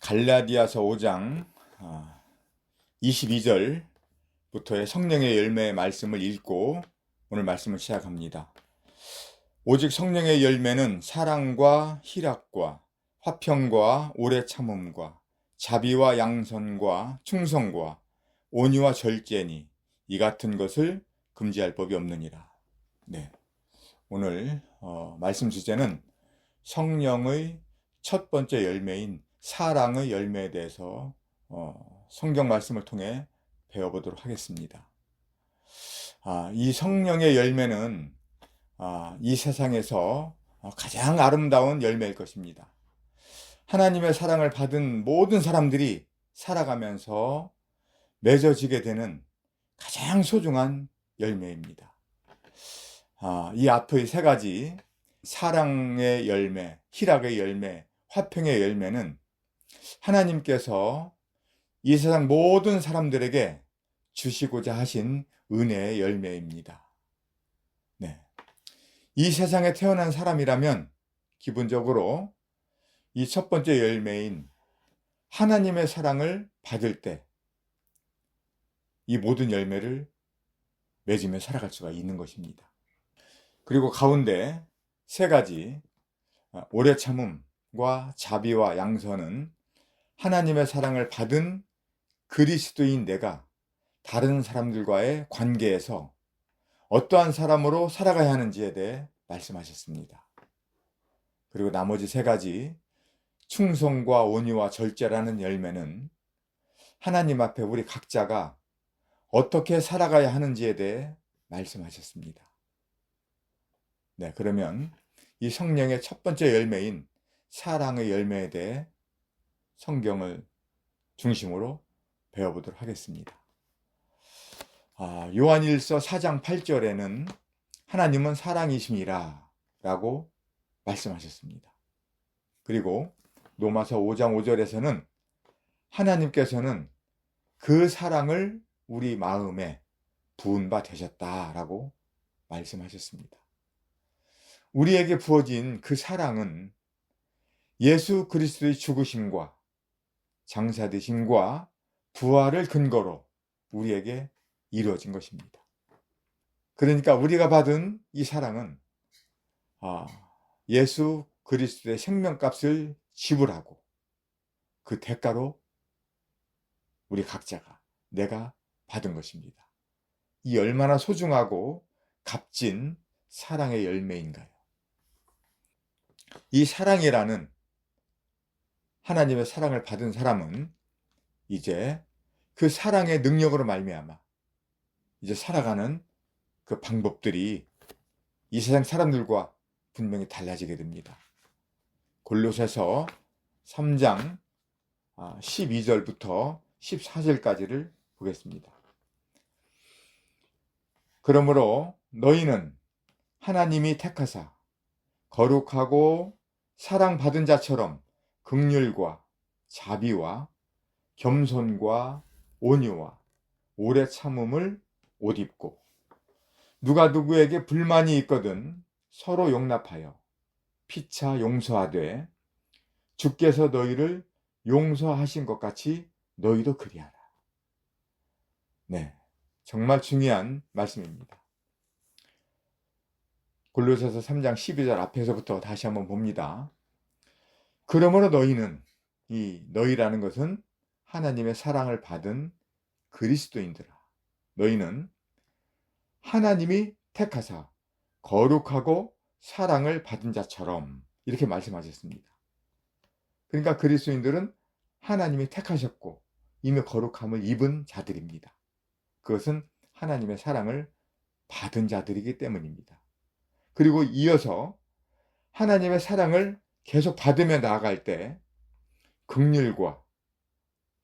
갈라디아서 5장 22절부터의 성령의 열매의 말씀을 읽고 오늘 말씀을 시작합니다. 오직 성령의 열매는 사랑과 희락과 화평과 오래 참음과 자비와 양선과 충성과 온유와 절제니 이 같은 것을 금지할 법이 없느니라. 네, 오늘 말씀 주제는 성령의 첫 번째 열매인 사랑의 열매에 대해서 성경 말씀을 통해 배워보도록 하겠습니다. 이 성령의 열매는 이 세상에서 가장 아름다운 열매일 것입니다. 하나님의 사랑을 받은 모든 사람들이 살아가면서 맺어지게 되는 가장 소중한 열매입니다. 이 앞의 세 가지 사랑의 열매, 희락의 열매, 화평의 열매는 하나님께서 이 세상 모든 사람들에게 주시고자 하신 은혜의 열매입니다. 네. 이 세상에 태어난 사람이라면 기본적으로 이 첫 번째 열매인 하나님의 사랑을 받을 때 이 모든 열매를 맺으며 살아갈 수가 있는 것입니다. 그리고 가운데 세 가지 오래 참음과 자비와 양선은 하나님의 사랑을 받은 그리스도인 내가 다른 사람들과의 관계에서 어떠한 사람으로 살아가야 하는지에 대해 말씀하셨습니다. 그리고 나머지 세 가지 충성과 온유와 절제라는 열매는 하나님 앞에 우리 각자가 어떻게 살아가야 하는지에 대해 말씀하셨습니다. 네, 그러면 이 성령의 첫 번째 열매인 사랑의 열매에 대해 성경을 중심으로 배워보도록 하겠습니다. 요한일서 4장 8절에는 하나님은 사랑이심이라 라고 말씀하셨습니다. 그리고 로마서 5장 5절에서는 하나님께서는 그 사랑을 우리 마음에 부은 바 되셨다라고 말씀하셨습니다. 우리에게 부어진 그 사랑은 예수 그리스도의 죽으심과 장사되심과 부활을 근거로 우리에게 이루어진 것입니다. 그러니까 우리가 받은 이 사랑은 예수 그리스도의 생명값을 지불하고 그 대가로 우리 각자가 내가 받은 것입니다. 이 얼마나 소중하고 값진 사랑의 열매인가요? 이 사랑이라는 하나님의 사랑을 받은 사람은 이제 그 사랑의 능력으로 말미암아 이제 살아가는 그 방법들이 이 세상 사람들과 분명히 달라지게 됩니다. 골로새서 3장 12절부터 14절까지를 보겠습니다. 그러므로 너희는 하나님이 택하사 거룩하고 사랑받은 자처럼 긍휼과 자비와 겸손과 온유와 오래 참음을 옷 입고 누가 누구에게 불만이 있거든 서로 용납하여 피차 용서하되 주께서 너희를 용서하신 것 같이 너희도 그리하라. 네, 정말 중요한 말씀입니다. 골로새서 3장 12절 앞에서부터 다시 한번 봅니다. 그러므로 너희는, 이 너희라는 것은 하나님의 사랑을 받은 그리스도인들아. 너희는 하나님이 택하사 거룩하고 사랑을 받은 자처럼 이렇게 말씀하셨습니다. 그러니까 그리스도인들은 하나님이 택하셨고 이미 거룩함을 입은 자들입니다. 그것은 하나님의 사랑을 받은 자들이기 때문입니다. 그리고 이어서 하나님의 사랑을 계속 받으며 나아갈 때 긍휼과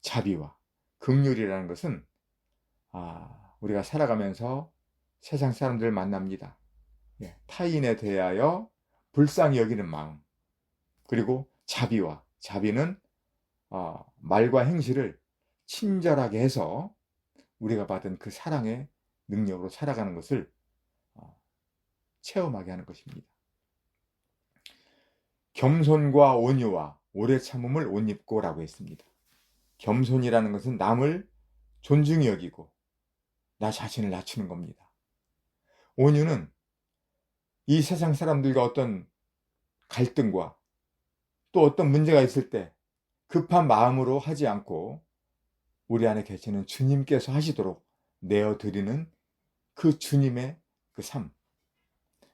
자비와 긍휼이라는 것은 우리가 살아가면서 세상 사람들을 만납니다. 타인에 대하여 불쌍히 여기는 마음, 그리고 자비는 말과 행실을 친절하게 해서 우리가 받은 그 사랑의 능력으로 살아가는 것을 체험하게 하는 것입니다. 겸손과 온유와 오래 참음을 옷 입고 라고 했습니다. 겸손이라는 것은 남을 존중히 여기고 나 자신을 낮추는 겁니다. 온유는 이 세상 사람들과 어떤 갈등과 또 어떤 문제가 있을 때 급한 마음으로 하지 않고 우리 안에 계시는 주님께서 하시도록 내어드리는 그 주님의 그 삶,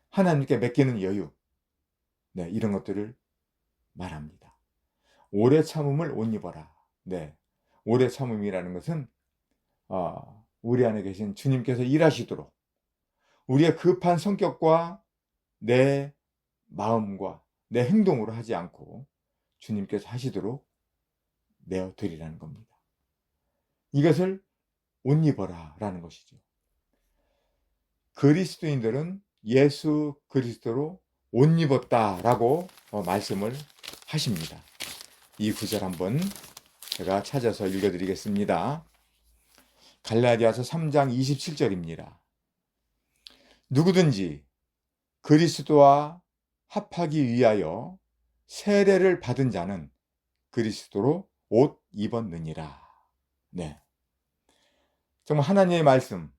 하나님께 맡기는 여유, 네, 이런 것들을 말합니다. 오래 참음을 옷 입어라. 네, 오래 참음이라는 것은 우리 안에 계신 주님께서 일하시도록 우리의 급한 성격과 내 마음과 내 행동으로 하지 않고 주님께서 하시도록 내어드리라는 겁니다. 이것을 옷 입어라 라는 것이죠. 그리스도인들은 예수 그리스도로 옷 입었다라고 말씀을 하십니다. 이 구절 한번 제가 찾아서 읽어드리겠습니다. 갈라디아서 3장 27절입니다. 누구든지 그리스도와 합하기 위하여 세례를 받은 자는 그리스도로 옷 입었느니라. 네. 정말 하나님의 말씀,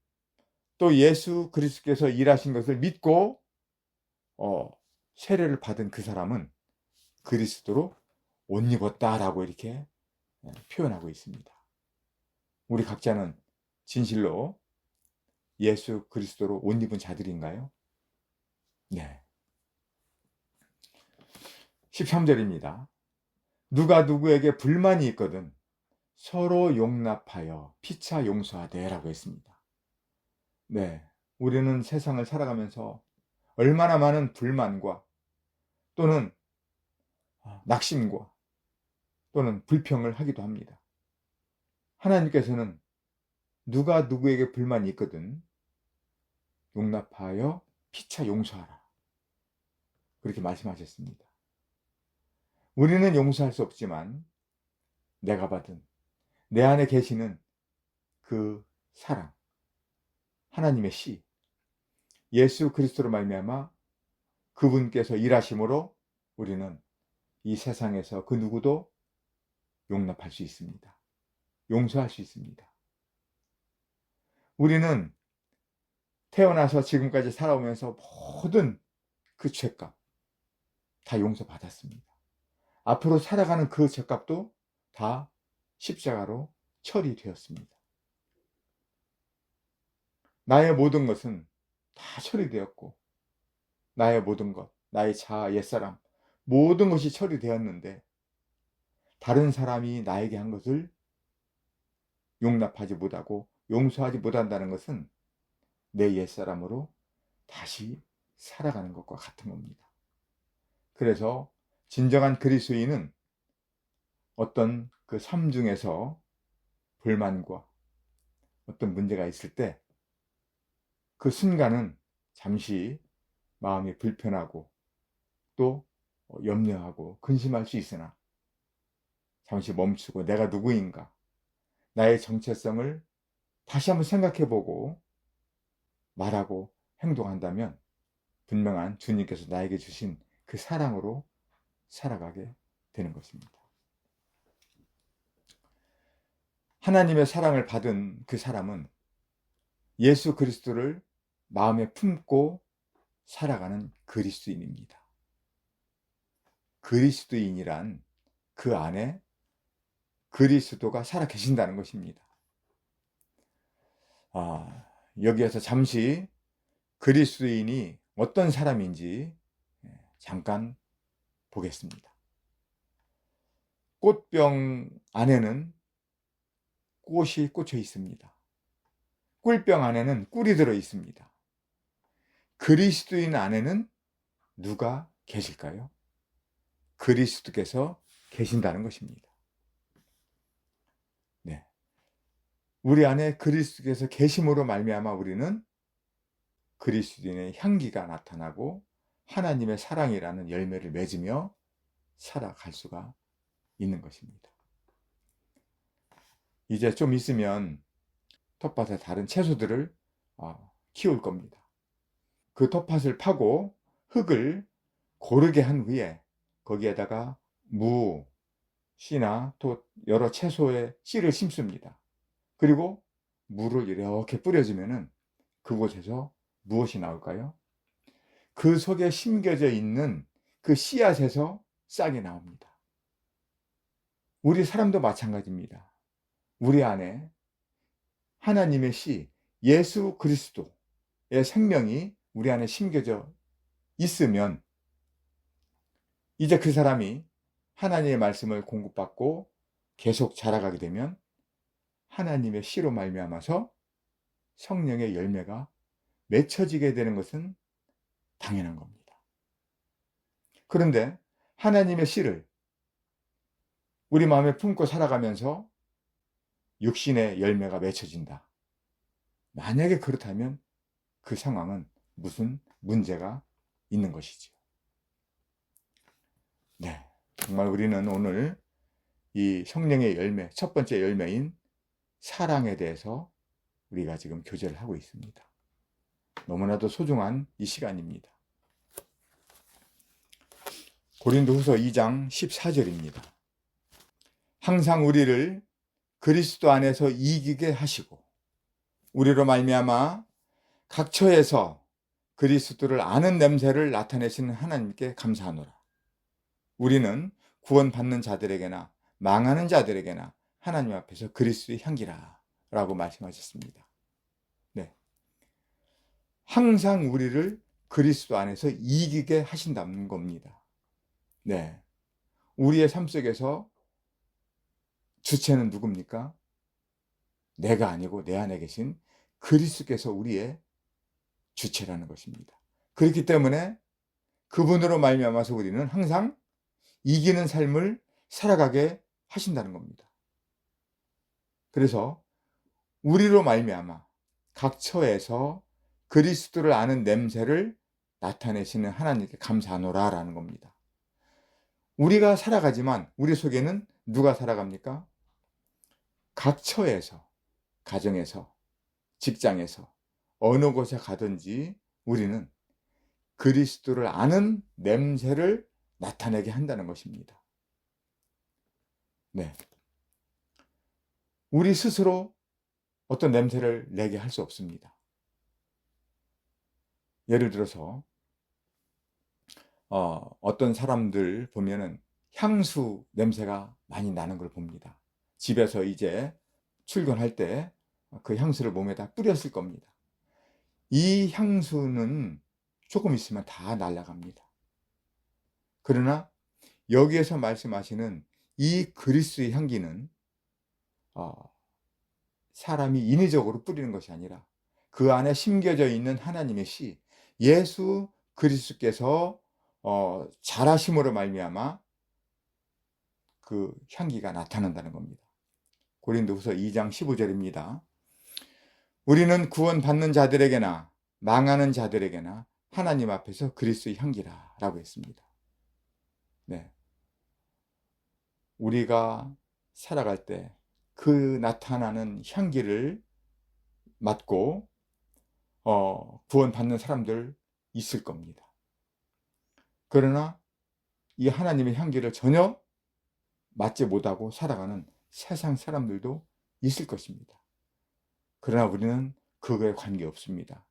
또 예수 그리스도께서 일하신 것을 믿고 세례를 받은 그 사람은 그리스도로 옷 입었다라고 이렇게 표현하고 있습니다. 우리 각자는 진실로 예수 그리스도로 옷 입은 자들인가요? 네. 13절입니다. 누가 누구에게 불만이 있거든 서로 용납하여 피차 용서하되 라고 했습니다. 네. 우리는 세상을 살아가면서 얼마나 많은 불만과 또는 낙심과 또는 불평을 하기도 합니다. 하나님께서는 누가 누구에게 불만이 있거든 용납하여 피차 용서하라. 그렇게 말씀하셨습니다. 우리는 용서할 수 없지만 내가 받은 내 안에 계시는 그 사랑, 하나님의 씨, 예수 그리스도로 말미암아 그분께서 일하심으로 우리는 이 세상에서 그 누구도 용납할 수 있습니다. 용서할 수 있습니다. 우리는 태어나서 지금까지 살아오면서 모든 그 죄값 다 용서받았습니다. 앞으로 살아가는 그 죄값도 다 십자가로 처리되었습니다. 나의 모든 것은 다 처리되었고 나의 모든 것, 나의 자아, 옛사람 모든 것이 처리되었는데 다른 사람이 나에게 한 것을 용납하지 못하고 용서하지 못한다는 것은 내 옛사람으로 다시 살아가는 것과 같은 겁니다. 그래서 진정한 그리스도인은 어떤 그 삶 중에서 불만과 어떤 문제가 있을 때 그 순간은 잠시 마음이 불편하고 또 염려하고 근심할 수 있으나 잠시 멈추고 내가 누구인가, 나의 정체성을 다시 한번 생각해보고 말하고 행동한다면 분명한 주님께서 나에게 주신 그 사랑으로 살아가게 되는 것입니다. 하나님의 사랑을 받은 그 사람은 예수 그리스도를 마음에 품고 살아가는 그리스도인입니다. 그리스도인이란 그 안에 그리스도가 살아 계신다는 것입니다. 여기에서 잠시 그리스도인이 어떤 사람인지 잠깐 보겠습니다. 꽃병 안에는 꽃이 꽂혀 있습니다. 꿀병 안에는 꿀이 들어 있습니다. 그리스도인 안에는 누가 계실까요? 그리스도께서 계신다는 것입니다. 네. 우리 안에 그리스도께서 계심으로 말미암아 우리는 그리스도인의 향기가 나타나고 하나님의 사랑이라는 열매를 맺으며 살아갈 수가 있는 것입니다. 이제 좀 있으면 텃밭에 다른 채소들을 키울 겁니다. 그 텃밭을 파고 흙을 고르게 한 후에 거기에다가 무, 씨나 또 여러 채소의 씨를 심습니다. 그리고 물을 이렇게 뿌려주면은 그곳에서 무엇이 나올까요? 그 속에 심겨져 있는 그 씨앗에서 싹이 나옵니다. 우리 사람도 마찬가지입니다. 우리 안에 하나님의 씨, 예수 그리스도의 생명이 우리 안에 심겨져 있으면 이제 그 사람이 하나님의 말씀을 공급받고 계속 자라가게 되면 하나님의 씨로 말미암아서 성령의 열매가 맺혀지게 되는 것은 당연한 겁니다. 그런데 하나님의 씨를 우리 마음에 품고 살아가면서 육신의 열매가 맺혀진다. 만약에 그렇다면 그 상황은 무슨 문제가 있는 것이지요. 네, 정말 우리는 오늘 이 성령의 열매, 첫 번째 열매인 사랑에 대해서 우리가 지금 교제를 하고 있습니다. 너무나도 소중한 이 시간입니다. 고린도후서 2장 14절입니다. 항상 우리를 그리스도 안에서 이기게 하시고 우리로 말미암아 각 처에서 그리스도를 아는 냄새를 나타내시는 하나님께 감사하노라. 우리는 구원받는 자들에게나 망하는 자들에게나 하나님 앞에서 그리스도의 향기라 라고 말씀하셨습니다. 네. 항상 우리를 그리스도 안에서 이기게 하신다는 겁니다. 네. 우리의 삶 속에서 주체는 누굽니까? 내가 아니고 내 안에 계신 그리스도께서 우리의 주체라는 것입니다. 그렇기 때문에 그분으로 말미암아서 우리는 항상 이기는 삶을 살아가게 하신다는 겁니다. 그래서 우리로 말미암아 각 처에서 그리스도를 아는 냄새를 나타내시는 하나님께 감사하노라라는 겁니다. 우리가 살아가지만 우리 속에는 누가 살아갑니까? 각 처에서, 가정에서, 직장에서 어느 곳에 가든지 우리는 그리스도를 아는 냄새를 나타내게 한다는 것입니다. 네. 우리 스스로 어떤 냄새를 내게 할 수 없습니다. 예를 들어서 어떤 사람들 보면은 향수 냄새가 많이 나는 걸 봅니다. 집에서 이제 출근할 때 그 향수를 몸에다 뿌렸을 겁니다. 이 향수는 조금 있으면 다 날아갑니다. 그러나 여기에서 말씀하시는 이 그리스도의 향기는 사람이 인위적으로 뿌리는 것이 아니라 그 안에 심겨져 있는 하나님의 씨, 예수 그리스도께서 잘하심으로 말미암아 그 향기가 나타난다는 겁니다. 고린도후서 2장 15절입니다. 우리는 구원받는 자들에게나 망하는 자들에게나 하나님 앞에서 그리스도의 향기라 라고 했습니다. 네. 우리가 살아갈 때 그 나타나는 향기를 맡고 구원받는 사람들 있을 겁니다. 그러나 이 하나님의 향기를 전혀 맡지 못하고 살아가는 세상 사람들도 있을 것입니다. 그러나 우리는 그거에 관계없습니다.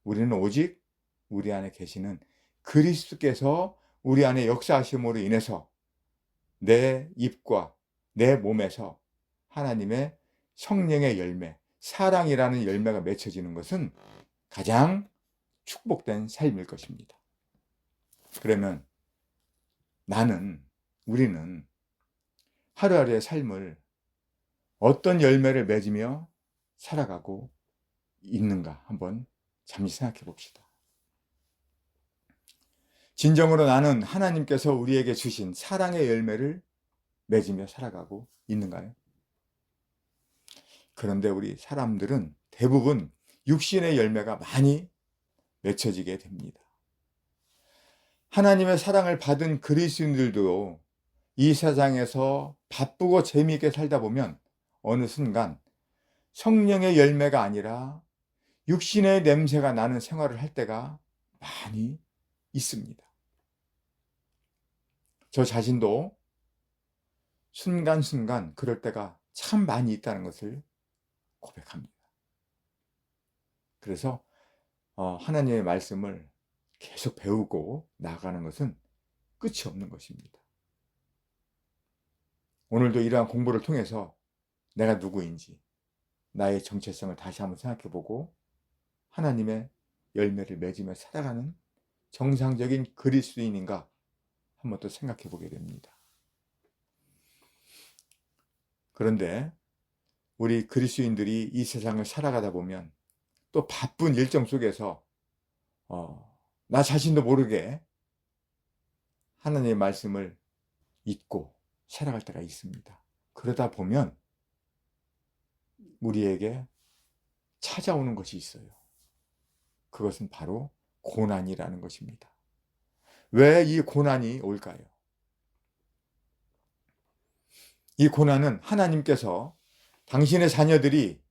우리는 오직 우리 안에 계시는 그리스도께서 우리 안에 역사하심으로 인해서 내 입과 내 몸에서 하나님의 성령의 열매, 사랑이라는 열매가 맺혀지는 것은 가장 축복된 삶일 것입니다. 그러면 우리는 하루하루의 삶을 어떤 열매를 맺으며 살아가고 있는가 한번 잠시 생각해 봅시다. 진정으로 나는 하나님께서 우리에게 주신 사랑의 열매를 맺으며 살아가고 있는가요? 그런데 우리 사람들은 대부분 육신의 열매가 많이 맺혀지게 됩니다. 하나님의 사랑을 받은 그리스도인들도 이 세상에서 바쁘고 재미있게 살다 보면 어느 순간 성령의 열매가 아니라 육신의 냄새가 나는 생활을 할 때가 많이 있습니다. 저 자신도 순간순간 그럴 때가 참 많이 있다는 것을 고백합니다. 그래서 하나님의 말씀을 계속 배우고 나아가는 것은 끝이 없는 것입니다. 오늘도 이러한 공부를 통해서 내가 누구인지, 나의 정체성을 다시 한번 생각해보고 하나님의 열매를 맺으며 살아가는 정상적인 그리스도인인가 한번 또 생각해보게 됩니다. 그런데 우리 그리스도인들이 이 세상을 살아가다 보면 또 바쁜 일정 속에서 나 자신도 모르게 하나님의 말씀을 잊고 살아갈 때가 있습니다. 그러다 보면 우리에게 찾아오는 것이 있어요. 그것은 바로 고난이라는 것입니다. 왜 이 고난이 올까요? 이 고난은 하나님께서 당신의 자녀들이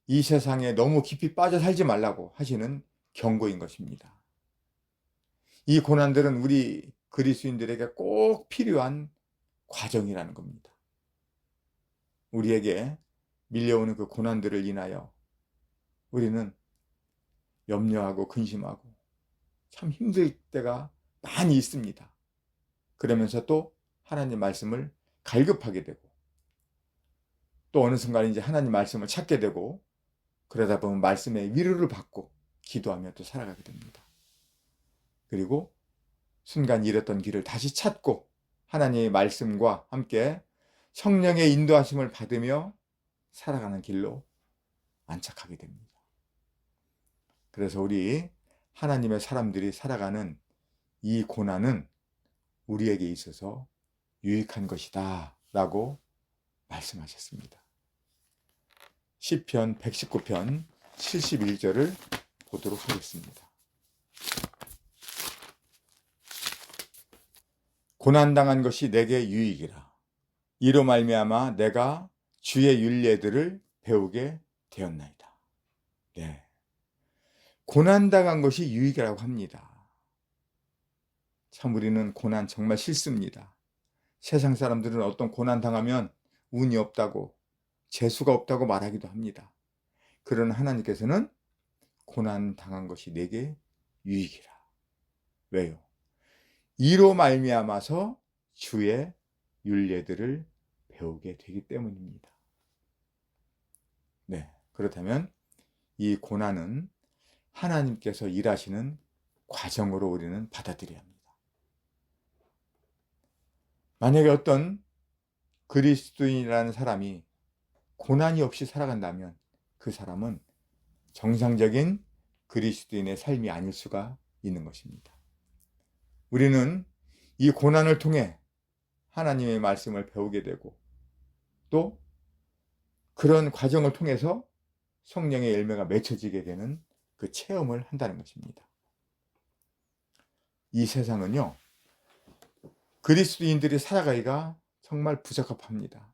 이 세상에 너무 깊이 빠져 살지 말라고 하시는 경고인 것입니다. 이 고난들은 우리 그리스도인들에게 꼭 필요한 과정이라는 겁니다. 우리에게 밀려오는 그 고난들을 인하여 우리는 염려하고 근심하고 참 힘들 때가 많이 있습니다. 그러면서 또 하나님 말씀을 갈급하게 되고 또 어느 순간 이제 하나님 말씀을 찾게 되고 그러다 보면 말씀의 위로를 받고 기도하며 또 살아가게 됩니다. 그리고 순간 잃었던 길을 다시 찾고 하나님의 말씀과 함께 성령의 인도하심을 받으며 살아가는 길로 안착하게 됩니다. 그래서 우리 하나님의 사람들이 살아가는 이 고난은 우리에게 있어서 유익한 것이다 라고 말씀하셨습니다. 시편 119편 71절을 보도록 하겠습니다. 고난당한 것이 내게 유익이라. 이로 말미암아 내가 주의 율례들을 배우게 되었나이다. 네, 고난당한 것이 유익이라고 합니다. 참 우리는 고난 정말 싫습니다. 세상 사람들은 어떤 고난 당하면 운이 없다고 재수가 없다고 말하기도 합니다. 그러나 하나님께서는 고난 당한 것이 내게 유익이라. 왜요? 이로 말미암아서 주의 율례들을 배우게 되기 때문입니다. 네, 그렇다면 이 고난은 하나님께서 일하시는 과정으로 우리는 받아들여야 합니다. 만약에 어떤 그리스도인이라는 사람이 고난이 없이 살아간다면 그 사람은 정상적인 그리스도인의 삶이 아닐 수가 있는 것입니다. 우리는 이 고난을 통해 하나님의 말씀을 배우게 되고 또 그런 과정을 통해서 성령의 열매가 맺혀지게 되는 그 체험을 한다는 것입니다. 이 세상은요, 그리스도인들이 살아가기가 정말 부적합합니다.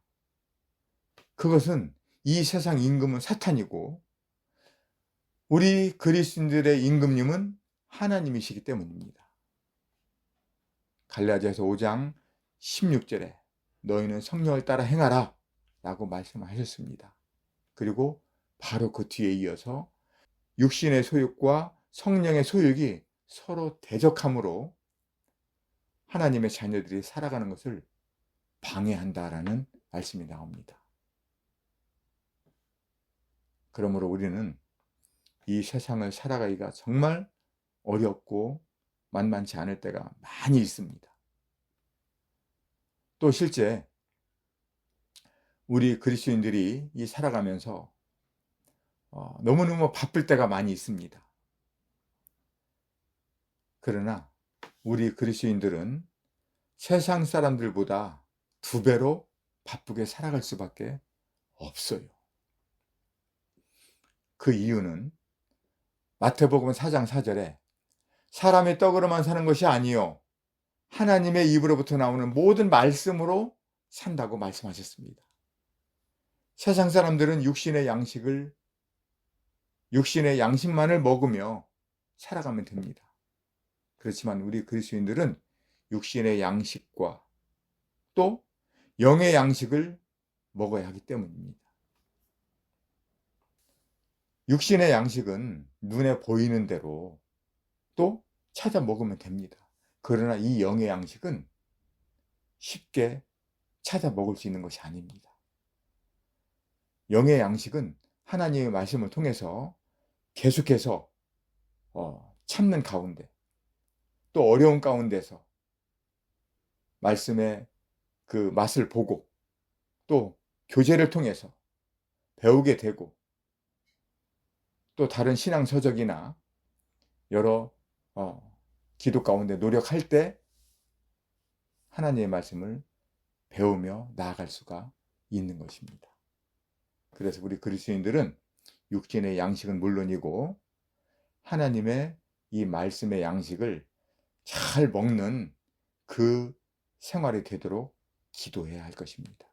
그것은 이 세상 임금은 사탄이고 우리 그리스도인들의 임금님은 하나님이시기 때문입니다. 갈라디아서 5장 16절에 너희는 성령을 따라 행하라 라고 말씀하셨습니다. 그리고 바로 그 뒤에 이어서 육신의 소욕과 성령의 소욕이 서로 대적함으로 하나님의 자녀들이 살아가는 것을 방해한다라는 말씀이 나옵니다. 그러므로 우리는 이 세상을 살아가기가 정말 어렵고 만만치 않을 때가 많이 있습니다. 또 실제 우리 그리스도인들이 이 살아가면서 너무너무 바쁠 때가 많이 있습니다. 그러나 우리 그리스도인들은 세상 사람들보다 2배로 바쁘게 살아갈 수밖에 없어요. 그 이유는 마태복음 4장 4절에 사람의 떡으로만 사는 것이 아니요 하나님의 입으로부터 나오는 모든 말씀으로 산다고 말씀하셨습니다. 세상 사람들은 육신의 양식만을 먹으며 살아가면 됩니다. 그렇지만 우리 그리스도인들은 육신의 양식과 또 영의 양식을 먹어야 하기 때문입니다. 육신의 양식은 눈에 보이는 대로 또 찾아 먹으면 됩니다. 그러나 이 영의 양식은 쉽게 찾아 먹을 수 있는 것이 아닙니다. 영의 양식은 하나님의 말씀을 통해서 계속해서 참는 가운데, 또 어려운 가운데서 말씀의 그 맛을 보고 또 교제를 통해서 배우게 되고, 또 다른 신앙 서적이나 여러 기도 가운데 노력할 때 하나님의 말씀을 배우며 나아갈 수가 있는 것입니다. 그래서 우리 그리스도인들은 육신의 양식은 물론이고 하나님의 이 말씀의 양식을 잘 먹는 그 생활이 되도록 기도해야 할 것입니다.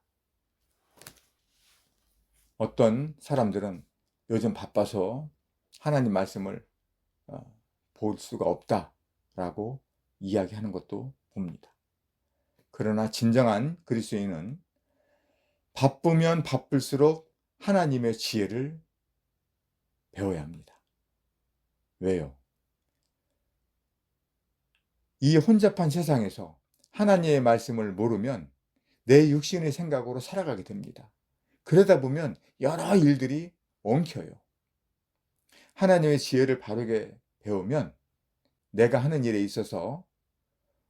어떤 사람들은 요즘 바빠서 하나님 말씀을 볼 수가 없다라고 이야기하는 것도 봅니다. 그러나 진정한 그리스도인은 바쁘면 바쁠수록 하나님의 지혜를 배워야 합니다. 왜요? 이 혼잡한 세상에서 하나님의 말씀을 모르면 내 육신의 생각으로 살아가게 됩니다. 그러다 보면 여러 일들이 엉켜요. 하나님의 지혜를 바르게 배우면 내가 하는 일에 있어서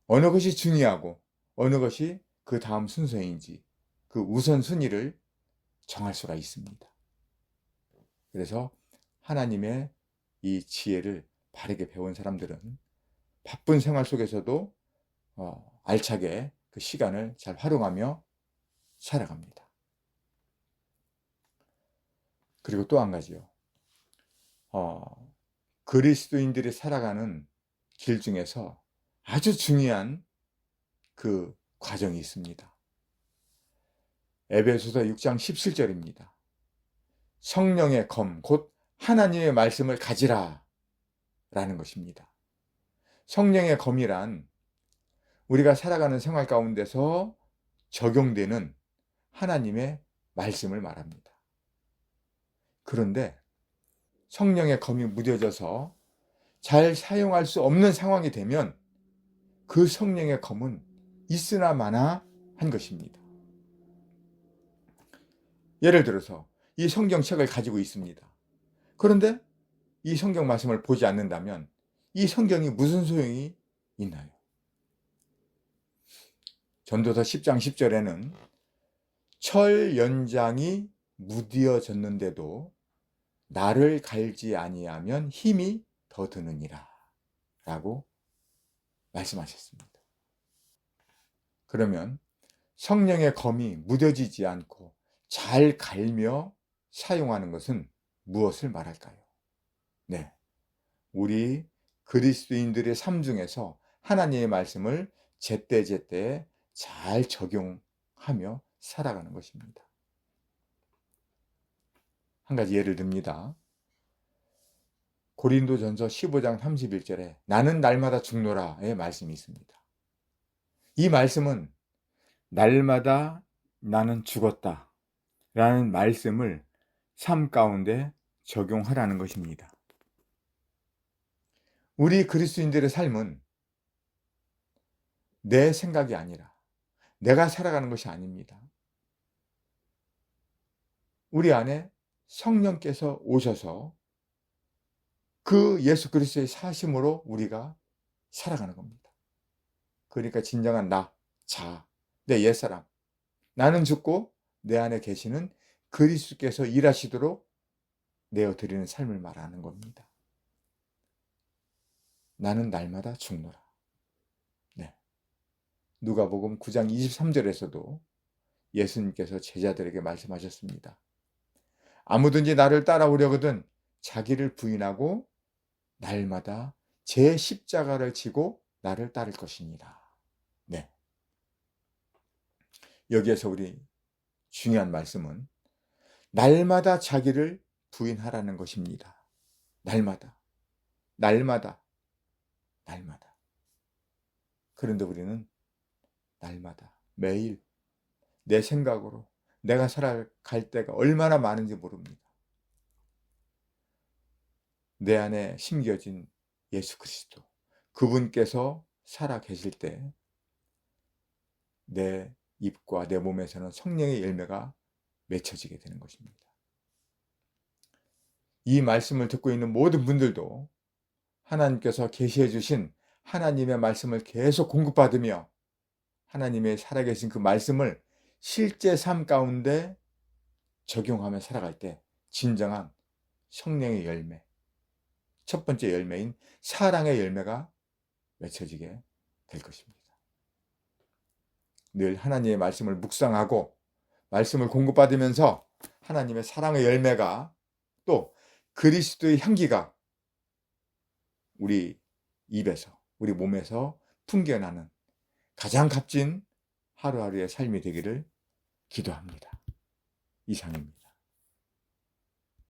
어느 것이 중요하고 어느 것이 그 다음 순서인지 그 우선순위를 정할 수가 있습니다. 그래서 하나님의 이 지혜를 바르게 배운 사람들은 바쁜 생활 속에서도 알차게 그 시간을 잘 활용하며 살아갑니다. 그리고 또 한 가지요. 그리스도인들이 살아가는 길 중에서 아주 중요한 그 과정이 있습니다. 에베소서 6장 17절입니다. 성령의 검, 곧 하나님의 말씀을 가지라 라는 것입니다. 성령의 검이란 우리가 살아가는 생활 가운데서 적용되는 하나님의 말씀을 말합니다. 그런데 성령의 검이 무뎌져서 잘 사용할 수 없는 상황이 되면 그 성령의 검은 있으나 마나 한 것입니다. 예를 들어서 이 성경책을 가지고 있습니다. 그런데 이 성경 말씀을 보지 않는다면 이 성경이 무슨 소용이 있나요? 전도서 10장 10절에는 철 연장이 무뎌졌는데도 나를 갈지 아니하면 힘이 더 드느니라 라고 말씀하셨습니다. 그러면 성령의 검이 무뎌지지 않고 잘 갈며 사용하는 것은 무엇을 말할까요? 네, 우리 그리스도인들의 삶 중에서 하나님의 말씀을 제때제때 잘 적용하며 살아가는 것입니다. 한 가지 예를 듭니다. 고린도전서 15장 31절에 나는 날마다 죽노라의 말씀이 있습니다. 이 말씀은 날마다 나는 죽었다 라는 말씀을 삶 가운데 적용하라는 것입니다. 우리 그리스도인들의 삶은 내 생각이 아니라 내가 살아가는 것이 아닙니다. 우리 안에 성령께서 오셔서 그 예수 그리스도의 사심으로 우리가 살아가는 겁니다. 그러니까 진정한 나, 자, 내 옛사람, 나는 죽고 내 안에 계시는 그리스도께서 일하시도록 내어드리는 삶을 말하는 겁니다. 나는 날마다 죽노라. 네. 누가복음 9장 23절에서도 예수님께서 제자들에게 말씀하셨습니다. 아무든지 나를 따라오려거든 자기를 부인하고 날마다 제 십자가를 지고 나를 따를 것이니라. 네. 여기에서 우리 중요한 말씀은 날마다 자기를 부인하라는 것입니다. 날마다. 날마다. 날마다. 그런데 우리는 날마다 매일 내 생각으로 내가 살아갈 때가 얼마나 많은지 모릅니다. 내 안에 심겨진 예수 그리스도, 그분께서 살아 계실 때 내 입과 내 몸에서는 성령의 열매가 맺혀지게 되는 것입니다. 이 말씀을 듣고 있는 모든 분들도 하나님께서 계시해 주신 하나님의 말씀을 계속 공급받으며 하나님의 살아계신 그 말씀을 실제 삶 가운데 적용하며 살아갈 때 진정한 성령의 열매, 첫 번째 열매인 사랑의 열매가 맺혀지게 될 것입니다. 늘 하나님의 말씀을 묵상하고 말씀을 공급받으면서 하나님의 사랑의 열매가 또 그리스도의 향기가 우리 입에서, 우리 몸에서 풍겨나는 가장 값진 하루하루의 삶이 되기를 기도합니다. 이상입니다.